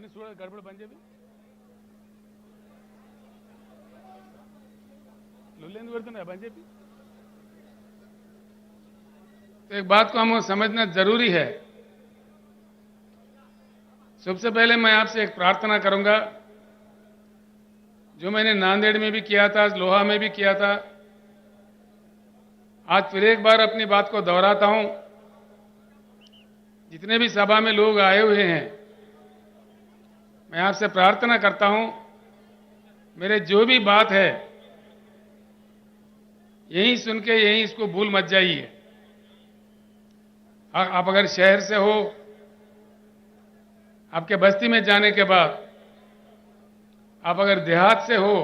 गड़बड़ बन जाए लुल्लेंद वर्तन बन जाए। तो एक बात को हमको समझना जरूरी है। सबसे पहले मैं आपसे एक प्रार्थना करूंगा, जो मैंने नांदेड़ में भी किया था, लोहा में भी किया था, आज फिर एक बार अपनी बात को दोहराता हूं। जितने भी सभा में लोग आए हुए हैं, मैं आपसे प्रार्थना करता हूं, मेरे जो भी बात है यहीं सुन के यहीं इसको भूल मत जाइए। आप अगर शहर से हो, आपके बस्ती में जाने के बाद, आप अगर देहात से हो,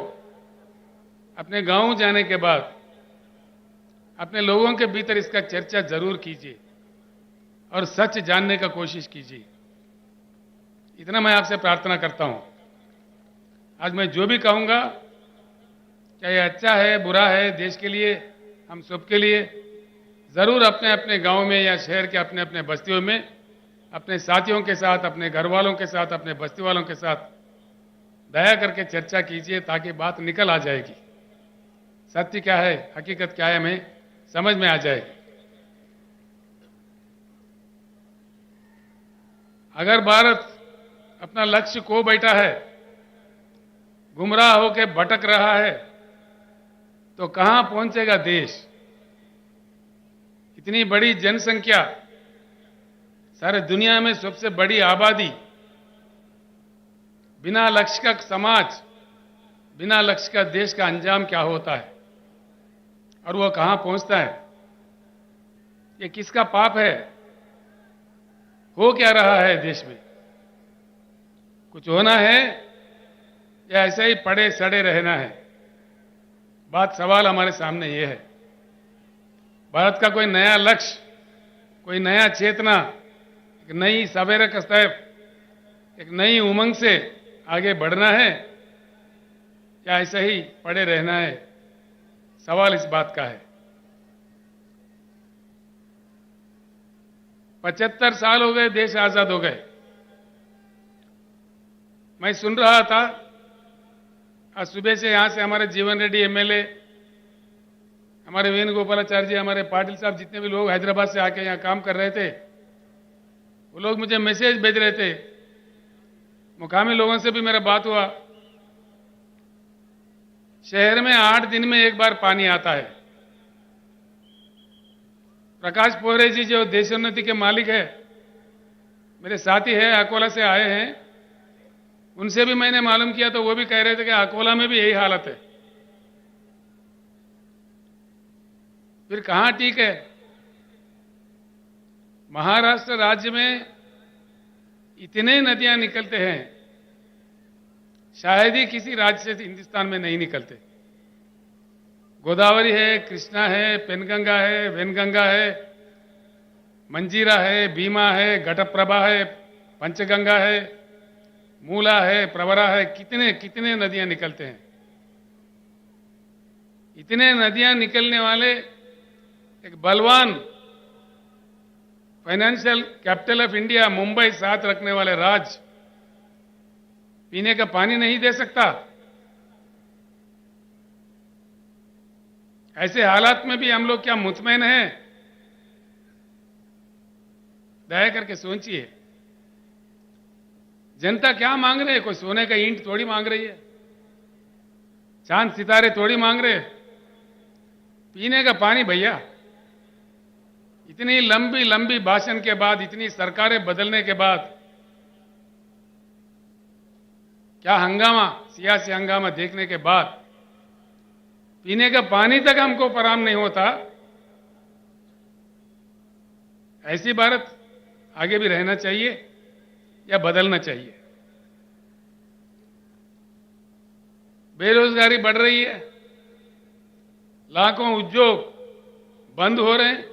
अपने गांव जाने के बाद अपने लोगों के भीतर इसका चर्चा जरूर कीजिए और सच जानने का कोशिश कीजिए। इतना मैं आपसे प्रार्थना करता हूं। आज मैं जो भी कहूंगा, क्या ये अच्छा है बुरा है, देश के लिए, हम सबके लिए, जरूर अपने अपने गांव में या शहर के अपने अपने बस्तियों में अपने साथियों के साथ, अपने घर वालों के साथ, अपने बस्ती वालों के साथ दया करके चर्चा कीजिए, ताकि बात निकल आ जाएगी। सत्य क्या है, हकीकत क्या है, हमें समझ में आ जाएगी। अगर भारत अपना लक्ष्य खो बैठा है, गुमराह होकर भटक रहा है, तो कहां पहुंचेगा देश? इतनी बड़ी जनसंख्या, सारे दुनिया में सबसे बड़ी आबादी, बिना लक्ष्य का समाज, बिना लक्ष्य का देश का अंजाम क्या होता है और वो कहां पहुंचता है? ये किसका पाप है? हो क्या रहा है देश में? कुछ होना है या ऐसे ही पड़े सड़े रहना है? बात, सवाल हमारे सामने ये है। भारत का कोई नया लक्ष्य, कोई नया चेतना, एक नई सवेरे का स्टेप, एक नई उमंग से आगे बढ़ना है या ऐसे ही पड़े रहना है? सवाल इस बात का है। 75 साल हो गए देश आजाद हो गए। मैं सुन रहा था आज सुबह से, यहां से हमारे जीवन रेड्डी एमएलए, हमारे वेणुगोपालाचार्य जी, हमारे पाटिल साहब, जितने भी लोग हैदराबाद से आके यहां काम कर रहे थे, वो लोग मुझे मैसेज भेज रहे थे। मुकामी लोगों से भी मेरा बात हुआ। शहर में 8 दिन में एक बार पानी आता है। प्रकाश पोहरे जी, जो देशोन्नति के मालिक है, मेरे साथी है, अकोला से आए हैं, उनसे भी मैंने मालूम किया तो वो भी कह रहे थे कि अकोला में भी यही हालत है। फिर कहां ठीक है? महाराष्ट्र राज्य में इतने नदियां निकलते हैं, शायद ही किसी राज्य से हिंदुस्तान में नहीं निकलते। गोदावरी है, कृष्णा है, पेनगंगा है, वेनगंगा है, मंजीरा है, भीमा है, घटप्रभा है, पंचगंगा है, मूला है, प्रवरा है, कितने कितने नदियां निकलते हैं। इतने नदियां निकलने वाले एक बलवान financial capital of India, Mumbai साथ रखने वाले राज्य पीने का पानी नहीं दे सकता? ऐसे हालात में भी हम लोग क्या मुतमैन हैं? दया करके सोचिए, जनता क्या मांग रही है? कोई सोने का ईंट थोड़ी मांग रही है, चांद सितारे थोड़ी मांग रहे। पीने का पानी भैया। इतनी लंबी लंबी भाषण के बाद, इतनी सरकारें बदलने के बाद, क्या हंगामा, सियासी हंगामा देखने के बाद पीने का पानी तक हमको फराहम नहीं होता। ऐसी भारत आगे भी रहना चाहिए या बदलना चाहिए? बेरोजगारी बढ़ रही है, लाखों उद्योग बंद हो रहे हैं,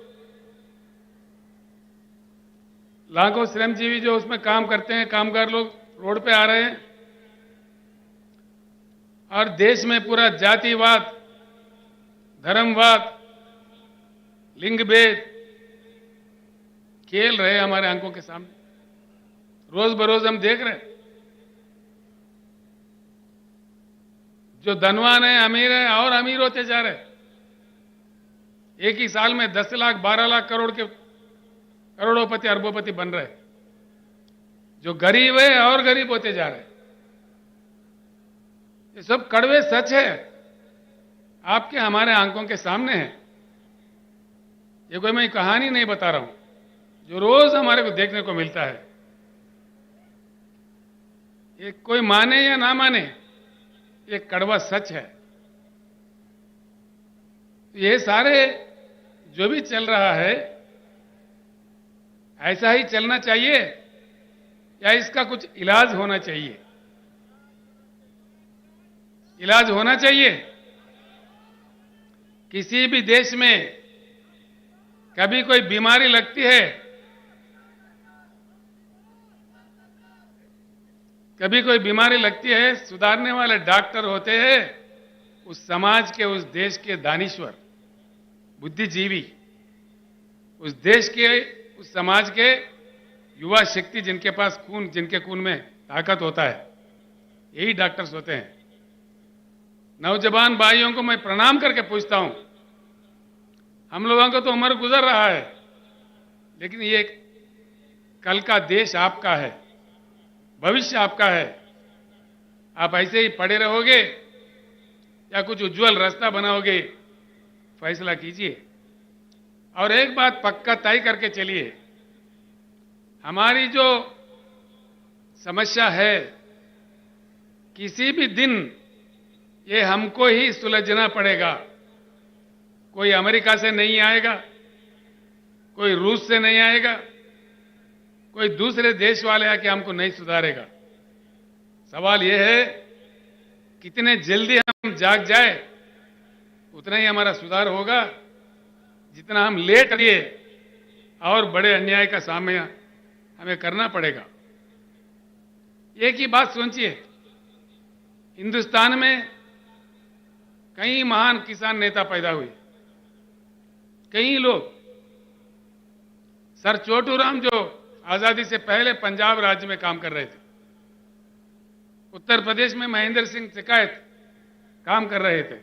लाखों श्रमजीवी जो उसमें काम करते हैं, कामगार लोग रोड पे आ रहे हैं, और देश में पूरा जातिवाद, धर्मवाद, लिंग भेद खेल रहे हमारे आंखों के सामने। रोज बरोज हम देख रहे हैं। जो धनवान है, अमीर है और अमीर होते जा रहे हैं। एक ही साल में 10 लाख 12 लाख करोड़ के करोड़ोपति अरबोपति बन रहे हैं। जो गरीब है और गरीब होते जा रहे हैं। ये सब कड़वे सच है, आपके हमारे आंखों के सामने है। ये कोई मैं कहानी नहीं बता रहा हूं, जो रोज हमारे को देखने को मिलता है। ये कोई माने या ना माने, ये कड़वा सच है। ये सारे जो भी चल रहा है, ऐसा ही चलना चाहिए या इसका कुछ इलाज होना चाहिए? इलाज होना चाहिए। किसी भी देश में कभी कोई बीमारी लगती है, कभी कोई बीमारी लगती है, सुधारने वाले डॉक्टर होते हैं उस समाज के, उस देश के दानिश्वर, बुद्धिजीवी, उस देश के, उस समाज के युवा शक्ति, जिनके पास खून, जिनके खून में ताकत होता है, यही डॉक्टर्स होते हैं। नौजवान भाइयों को मैं प्रणाम करके पूछता हूं, हम लोगों को तो उम्र गुजर रहा है, लेकिन ये कल का देश आपका है, भविष्य आपका है। आप ऐसे ही पड़े रहोगे या कुछ उज्जवल रास्ता बनाओगे, फैसला कीजिए। और एक बात पक्का तय करके चलिए, हमारी जो समस्या है, किसी भी दिन ये हमको ही सुलझना पड़ेगा। कोई अमेरिका से नहीं आएगा, कोई रूस से नहीं आएगा, कोई दूसरे देश वाले आके हमको नहीं सुधारेगा। सवाल यह है, कितने जल्दी हम जाग जाए उतना ही हमारा सुधार होगा। जितना हम लेट करिए और बड़े अन्याय का सामना हमें करना पड़ेगा। एक ही बात सोचिए, हिंदुस्तान में कई महान किसान नेता पैदा हुए, कई लोग। सर छोटूराम जो आजादी से पहले पंजाब राज्य में काम कर रहे थे, उत्तर प्रदेश में महेंद्र सिंह टिकैत काम कर रहे थे,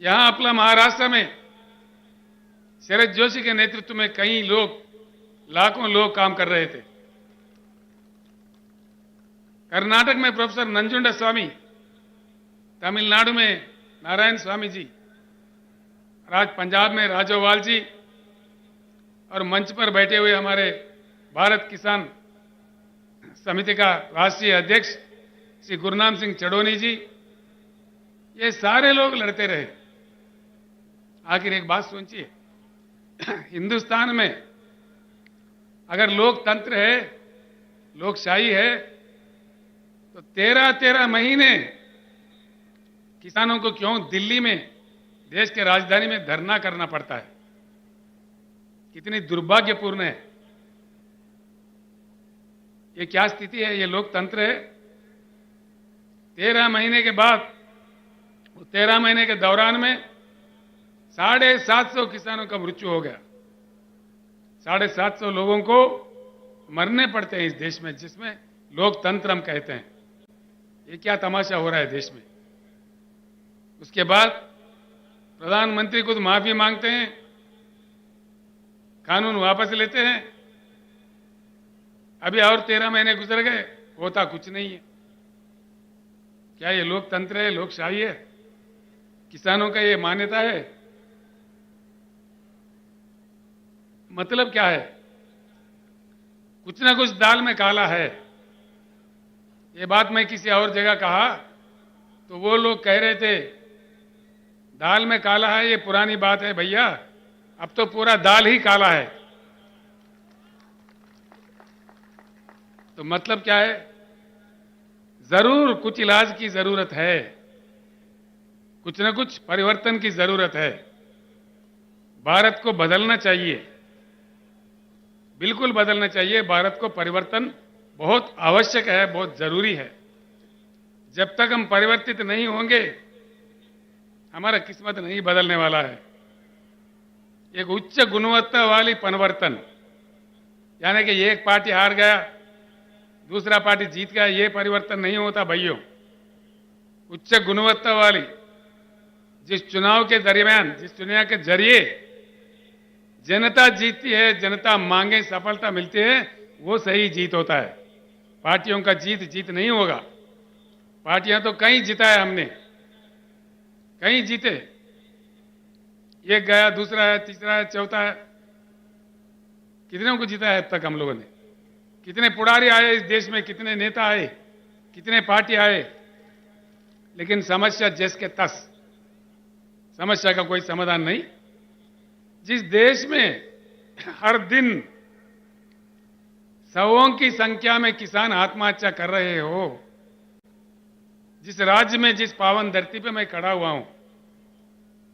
यहां अपना महाराष्ट्र में शरद जोशी के नेतृत्व में कई लोग, लाखों लोग काम कर रहे थे। कर्नाटक में प्रोफेसर नंजुंडा स्वामी, तमिलनाडु में नारायण स्वामी जी, आज पंजाब में राजोवाल जी, और मंच पर बैठे हुए हमारे भारत किसान समिति का राष्ट्रीय अध्यक्ष श्री गुरनाम सिंह चढ़ोनी जी, ये सारे लोग लड़ते रहे। आखिर एक बात सोचिए, हिंदुस्तान में अगर लोकतंत्र है, लोकशाही है, तो 13-13 महीने किसानों को क्यों दिल्ली में, देश के राजधानी में धरना करना पड़ता है? कितनी दुर्भाग्यपूर्ण है। ये क्या स्थिति है? ये लोकतंत्र है? 13 महीने के बाद, 13 महीने के दौरान में 750 किसानों का मृत्यु हो गया। 750 लोगों को मरने पड़ते हैं इस देश में, जिसमें लोकतंत्र हम कहते हैं। ये क्या तमाशा हो रहा है देश में? उसके बाद प्रधानमंत्री खुद माफी मांगते हैं, कानून वापस लेते हैं। अभी और 13 महीने गुजर गए, होता कुछ नहीं है। क्या ये लोकतंत्र है, लोकशाही है? किसानों का ये मान्यता है? मतलब क्या है? कुछ ना कुछ दाल में काला है। ये बात मैं किसी और जगह कहा तो वो लोग कह रहे थे दाल में काला है, ये पुरानी बात है भैया, अब तो पूरा दाल ही काला है। तो मतलब क्या है? जरूर कुछ इलाज की जरूरत है, कुछ ना कुछ परिवर्तन की जरूरत है। भारत को बदलना चाहिए, बिल्कुल बदलना चाहिए। भारत को परिवर्तन बहुत आवश्यक है, बहुत जरूरी है। जब तक हम परिवर्तित नहीं होंगे, हमारा किस्मत नहीं बदलने वाला है। एक उच्च गुणवत्ता वाली परिवर्तन, यानी कि एक पार्टी हार गया, दूसरा पार्टी जीत गया, ये परिवर्तन नहीं होता भाइयों। उच्च गुणवत्ता वाली, जिस चुनाव के दरमियान, जिस चुनाव के जरिए जनता जीतती है, जनता मांगे सफलता मिलती है, वो सही जीत होता है। पार्टियों का जीत नहीं होगा। पार्टियां तो कहीं जीता है हमने, कहीं जीते, एक गया, दूसरा है, तीसरा है, चौथा है, कितने को जीता है अब तक हम लोगों ने? कितने पुढ़ारी आए इस देश में, कितने नेता आए, कितने पार्टी आए, लेकिन समस्या जस के तस, समस्या का कोई समाधान नहीं। जिस देश में हर दिन सौों की संख्या में किसान आत्महत्या कर रहे हो, जिस राज्य में, जिस पावन धरती पे मैं खड़ा हुआ हूं,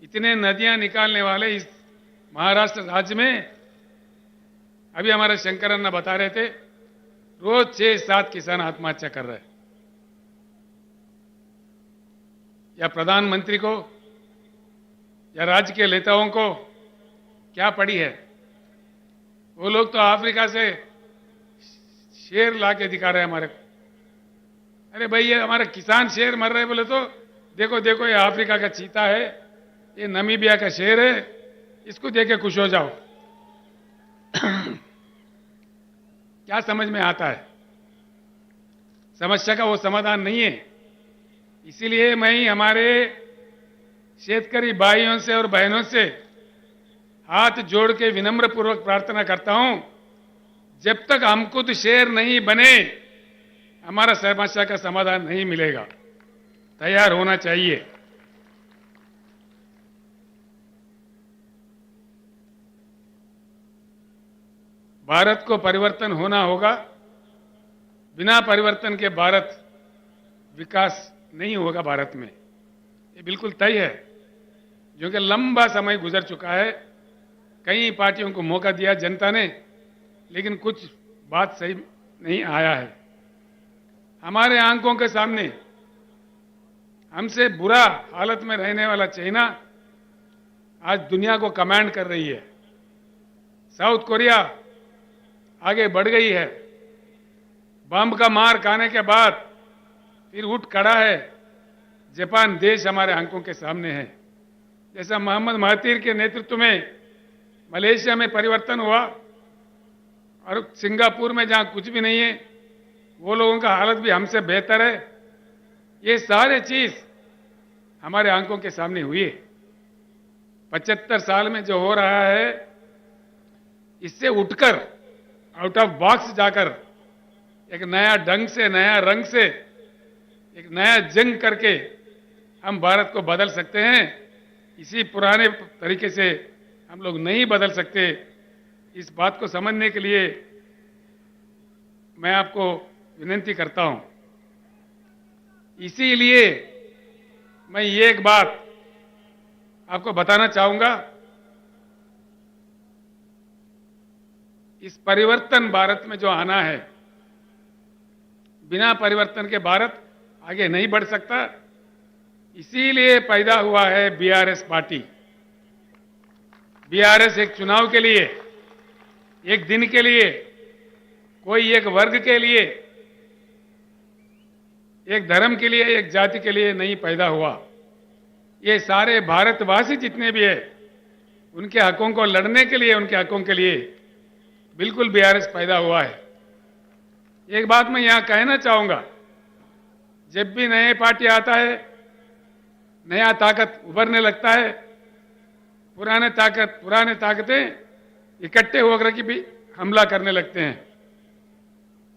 इतने नदियां निकालने वाले इस महाराष्ट्र राज्य में, अभी हमारे शंकर अन्ना बता रहे थे, रोज 6-7 किसान आत्महत्या कर रहे हैं। या प्रधानमंत्री को या राज्य के नेताओं को क्या पड़ी है? वो लोग तो अफ्रीका से शेर ला के दिखा रहे हैं हमारे को। अरे भाई, ये हमारे किसान शेर मर रहे बोले तो देखो देखो, ये अफ्रीका का चीता है, ये नमीबिया का शेर है, इसको देख के खुश हो जाओ। क्या समझ में आता है? समस्या का वो समाधान नहीं है। इसीलिए मैं हमारे शेतकरी भाइयों से और बहनों से हाथ जोड़ के विनम्र पूर्वक प्रार्थना करता हूं, जब तक हम खुद शेर नहीं बने, हमारा समस्या का समाधान नहीं मिलेगा। तैयार होना चाहिए। भारत को परिवर्तन होना होगा। बिना परिवर्तन के भारत विकास नहीं होगा भारत में, ये बिल्कुल तय है। क्योंकि लंबा समय गुजर चुका है, कई पार्टियों को मौका दिया जनता ने, लेकिन कुछ बात सही नहीं आया है। हमारे आंखों के सामने हमसे बुरा हालत में रहने वाला चाइना आज दुनिया को कमांड कर रही है। साउथ कोरिया आगे बढ़ गई है। बम का मार खाने के बाद फिर उठ खड़ा है। जापान देश हमारे आंखों के सामने है। जैसा मोहम्मद महातीर के नेतृत्व में मलेशिया में परिवर्तन हुआ, और सिंगापुर में जहां कुछ भी नहीं है, वो लोगों का हालत भी हमसे बेहतर है। ये सारे चीज हमारे आंखों के सामने हुई है। 75 साल में जो हो रहा है, इससे उठकर, आउट ऑफ बॉक्स जाकर, एक नया ढंग से, नया रंग से, एक नया जंग करके हम भारत को बदल सकते हैं। इसी पुराने तरीके से हम लोग नहीं बदल सकते। इस बात को समझने के लिए मैं आपको विनती करता हूं। इसीलिए मैं ये एक बात आपको बताना चाहूंगा, इस परिवर्तन भारत में जो आना है, बिना परिवर्तन के भारत आगे नहीं बढ़ सकता। इसीलिए पैदा हुआ है बीआरएस पार्टी। बीआरएस एक चुनाव के लिए, एक दिन के लिए, कोई एक वर्ग के लिए, एक धर्म के लिए, एक जाति के लिए नहीं पैदा हुआ। ये सारे भारतवासी जितने भी है, उनके हकों को लड़ने के लिए, उनके हकों के लिए बिल्कुल बीआरएस पैदा हुआ है। एक बात मैं यहां कहना चाहूंगा, जब भी नए पार्टी आता है, नया ताकत उभरने लगता है, पुराने ताकतें इकट्ठे होकर के भी हमला करने लगते हैं,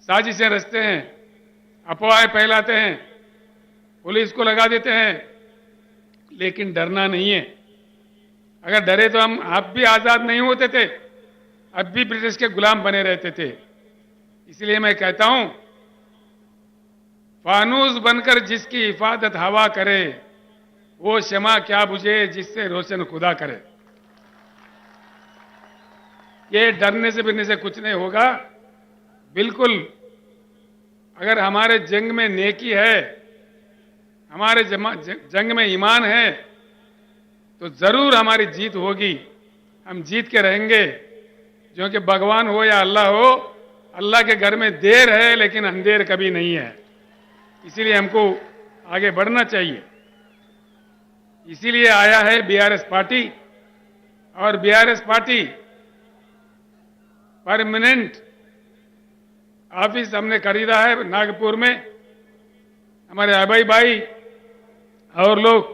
साजिशें रचते हैं, अफवाहें फैलाते हैं, पुलिस को लगा देते हैं। लेकिन डरना नहीं है। अगर डरे तो हम आप भी आजाद नहीं होते थे, अब भी ब्रिटिश के गुलाम बने रहते थे। इसलिए मैं कहता हूं, फानूस बनकर जिसकी हिफाजत हवा करे, वो शमा क्या बुझे जिससे रोशन खुदा करे। ये डरने से बिरने से कुछ नहीं होगा। बिल्कुल, अगर हमारे जंग में नेकी है, हमारे जंग में ईमान है, तो जरूर हमारी जीत होगी। हम जीत के रहेंगे, क्योंकि भगवान हो या अल्लाह हो, अल्लाह के घर में देर है लेकिन अंधेर कभी नहीं है। इसीलिए हमको आगे बढ़ना चाहिए। इसीलिए आया है बीआरएस पार्टी, और बीआरएस पार्टी परमानेंट ऑफिस हमने खरीदा है नागपुर में। हमारे अभय भाई और लोग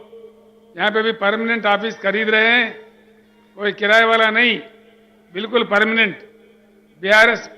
यहां पे भी परमानेंट ऑफिस खरीद रहे हैं, कोई किराए वाला नहीं, बिल्कुल परमानेंट बीआरएस